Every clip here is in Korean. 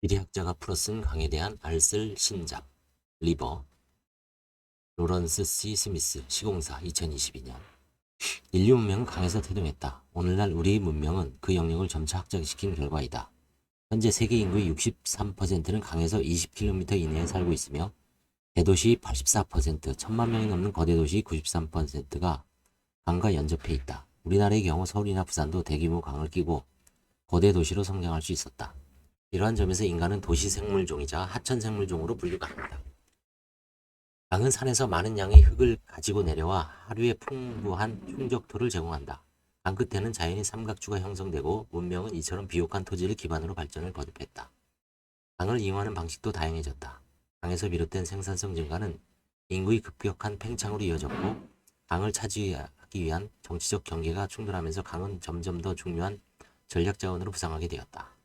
지리학자가 풀어쓴 강에 대한 알쓸 신작 리버 로런스 C. 스미스 시공사 2022년 인류 문명은 강에서 태동했다. 오늘날 우리의 문명은 그 영역을 점차 확장시킨 결과이다. 현재 세계 인구의 63%는 강에서 20km 이내에 살고 있으며 대도시 84%, 1000만 명이 넘는 거대 도시 93%가 강과 연접해 있다. 우리나라의 경우 서울이나 부산도 대규모 강을 끼고 거대 도시로 성장할 수 있었다. 이러한 점에서 인간은 도시 생물종이자 하천 생물종으로 분류가 합니다. 강은 산에서 많은 양의 흙을 가지고 내려와 하류에 풍부한 충적토를 제공한다. 강 끝에는 자연의 삼각주가 형성되고 문명은 이처럼 비옥한 토지를 기반으로 발전을 거듭했다. 강을 이용하는 방식도 다양해졌다. 강에서 비롯된 생산성 증가는 인구의 급격한 팽창으로 이어졌고 강을 차지하기 위한 정치적 경계가 충돌하면서 강은 점점 더 중요한 전략 자원으로 부상하게 되었다.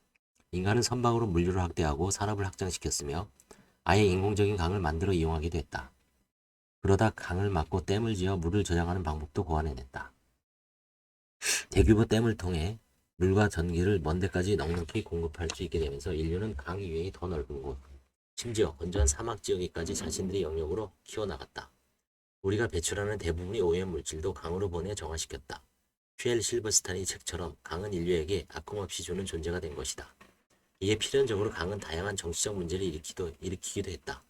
인간은 선박으로 물류를 확대하고 산업을 확장시켰으며 아예 인공적인 강을 만들어 이용하게 됐다. 그러다 강을 막고 댐을 지어 물을 저장하는 방법도 고안해냈다. 대규모 댐을 통해 물과 전기를 먼 데까지 넉넉히 공급할 수 있게 되면서 인류는 강 이외의 더 넓은 곳, 심지어 건조한 사막 지역에까지 자신들의 영역으로 키워나갔다. 우리가 배출하는 대부분의 오염 물질도 강으로 보내 정화시켰다. 퓨엘 실버스탄의 책처럼 강은 인류에게 아낌없이 주는 존재가 된 것이다. 이에 필연적으로 강은 다양한 정치적 문제를 일으키기도 했다.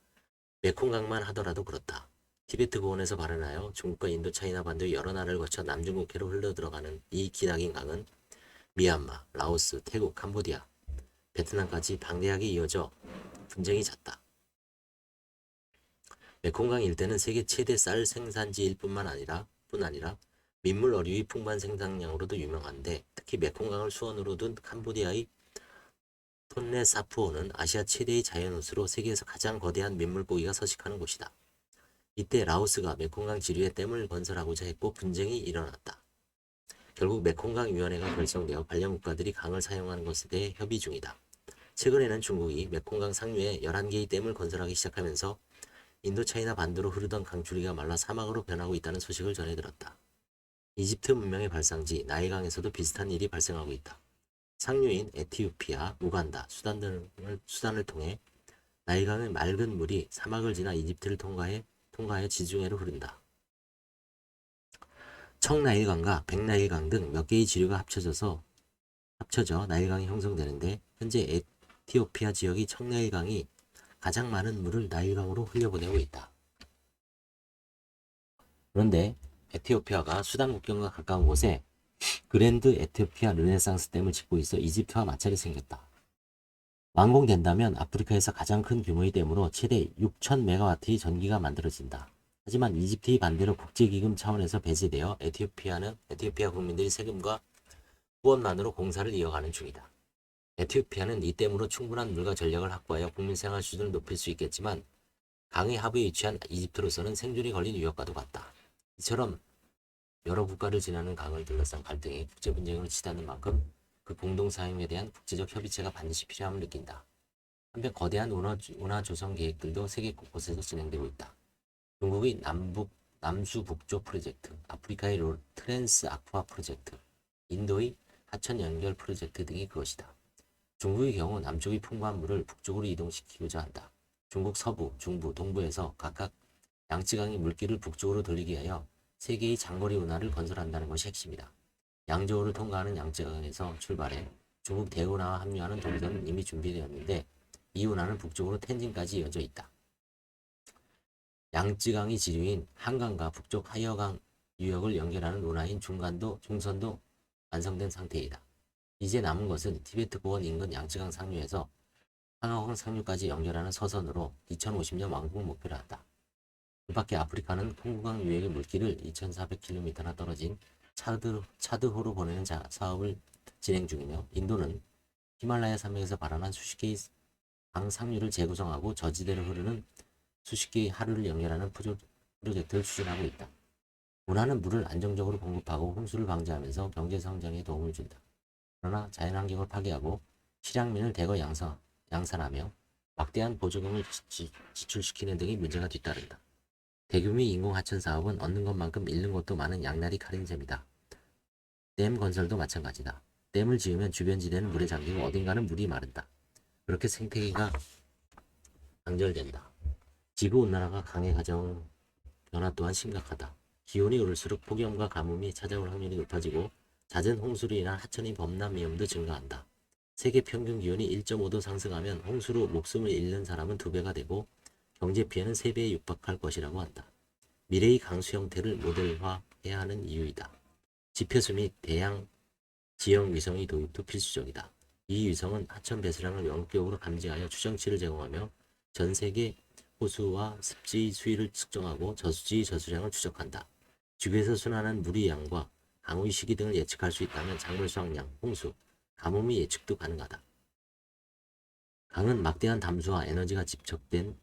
메콩강만 하더라도 그렇다. 티베트 고원에서 발현하여 중국과 인도 차이나 반도의 여러 나라를 거쳐 남중국해로 흘러들어가는 이 기나긴 강은 미얀마, 라오스, 태국, 캄보디아, 베트남까지 방대하게 이어져 분쟁이 잦다. 메콩강 일대는 세계 최대 쌀 생산지일 뿐 아니라 민물 어류의 풍부한 생산량으로도 유명한데 특히 메콩강을 수원으로 둔 캄보디아의 톤레사프호는 아시아 최대의 자연호수로 세계에서 가장 거대한 민물고기가 서식하는 곳이다. 이때 라오스가 메콩강 지류에 댐을 건설하고자 했고 분쟁이 일어났다. 결국 메콩강위원회가 결성되어 관련 국가들이 강을 사용하는 것에 대해 협의 중이다. 최근에는 중국이 메콩강 상류에 11개의 댐을 건설하기 시작하면서 인도차이나 반도로 흐르던 강줄기가 말라 사막으로 변하고 있다는 소식을 전해 들었다. 이집트 문명의 발상지 나일강에서도 비슷한 일이 발생하고 있다. 상류인 에티오피아, 우간다, 수단을 통해 나일강의 맑은 물이 사막을 지나 이집트를 통과해 지중해로 흐른다. 청나일강과 백나일강 등 몇 개의 지류가 합쳐져 나일강이 형성되는데 현재 에티오피아 지역의 청나일강이 가장 많은 물을 나일강으로 흘려보내고 있다. 그런데 에티오피아가 수단 국경과 가까운 곳에 그랜드 에티오피아 르네상스 댐을 짓고 있어 이집트와 마찰이 생겼다. 완공된다면 아프리카에서 가장 큰 규모의 댐으로 최대 6,000메가와트의 전기가 만들어진다. 하지만 이집트의 반대로 국제기금 차원에서 배제되어 에티오피아 국민들의 세금과 후원만으로 공사를 이어가는 중이다. 에티오피아는 이 댐으로 충분한 물과 전력을 확보하여 국민 생활 수준을 높일 수 있겠지만 강의 하부에 위치한 이집트로서는 생존이 걸린 위협과도 같다. 이처럼 여러 국가를 지나는 강을 둘러싼 갈등이 국제 분쟁으로 치닫는 만큼 그 공동 사용에 대한 국제적 협의체가 반드시 필요함을 느낀다. 한편 거대한 운하 조성 계획들도 세계 곳곳에서 진행되고 있다. 중국의 남수 북쪽 프로젝트, 아프리카의 트랜스 아쿠아 프로젝트, 인도의 하천 연결 프로젝트 등이 그것이다. 중국의 경우 남쪽의 풍부한 물을 북쪽으로 이동시키고자 한다. 중국 서부, 중부, 동부에서 각각 양쯔강의 물길을 북쪽으로 돌리기 위하여 세 개의 장거리 운하를 건설한다는 것이 핵심이다. 양저우를 통과하는 양쯔강에서 출발해 중국 대운하와 합류하는 동선은 이미 준비되었는데 이 운하는 북쪽으로 텐진까지 이어져 있다. 양쯔강이 지류인 한강과 북쪽 하여강 유역을 연결하는 운하인 중선도 완성된 상태이다. 이제 남은 것은 티베트 고원 인근 양쯔강 상류에서 상하강 상류까지 연결하는 서선으로 2050년 완공을 목표로 한다. 그 밖에 아프리카는 콩고강 유역의 물길을 2400km나 떨어진 차드호로 보내는 사업을 진행 중이며 인도는 히말라야 산맥에서 발원한 수십 개의 강 상류를 재구성하고 저지대로 흐르는 수십 개의 하류를 연결하는 프로젝트를 추진하고 있다. 운하는 물을 안정적으로 공급하고 홍수를 방지하면서 경제 성장에 도움을 준다. 그러나 자연환경을 파괴하고 실향민을 대거 양산하며 막대한 보조금을 지출시키는 등의 문제가 뒤따른다. 대규모의 인공 하천 사업은 얻는 것만큼 잃는 것도 많은 양날이 칼인 셈이다. 댐 건설도 마찬가지다. 댐을 지으면 주변 지대는 물에 잠기고 어딘가는 물이 마른다. 그렇게 생태계가 단절된다. 지구온난화가 강의 가정 변화 또한 심각하다. 기온이 오를수록 폭염과 가뭄이 찾아올 확률이 높아지고 잦은 홍수로 인한 하천의 범람 위험도 증가한다. 세계 평균 기온이 1.5도 상승하면 홍수로 목숨을 잃는 사람은 2배가 되고 경제 피해는 3배에 육박할 것이라고 한다. 미래의 강수 형태를 모델화해야 하는 이유이다. 지표수 및 대양 지형 위성의 도입도 필수적이다. 이 위성은 하천 배수량을 원격으로 감지하여 추정치를 제공하며 전 세계 호수와 습지의 수위를 측정하고 저수지의 저수량을 추적한다. 지구에서 순환한 물의 양과 강우의 시기 등을 예측할 수 있다면 작물 수확량, 홍수, 가뭄의 예측도 가능하다. 강은 막대한 담수와 에너지가 집적된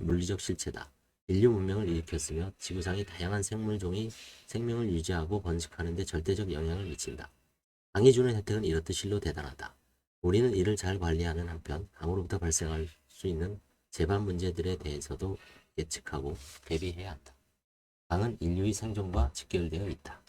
물리적 실체다. 인류 문명을 일으켰으며 지구상의 다양한 생물종이 생명을 유지하고 번식하는 데 절대적 영향을 미친다. 강이 주는 혜택은 이렇듯 실로 대단하다. 우리는 이를 잘 관리하는 한편 강으로부터 발생할 수 있는 재반 문제들에 대해서도 예측하고 대비해야 한다. 강은 인류의 생존과 직결되어 있다.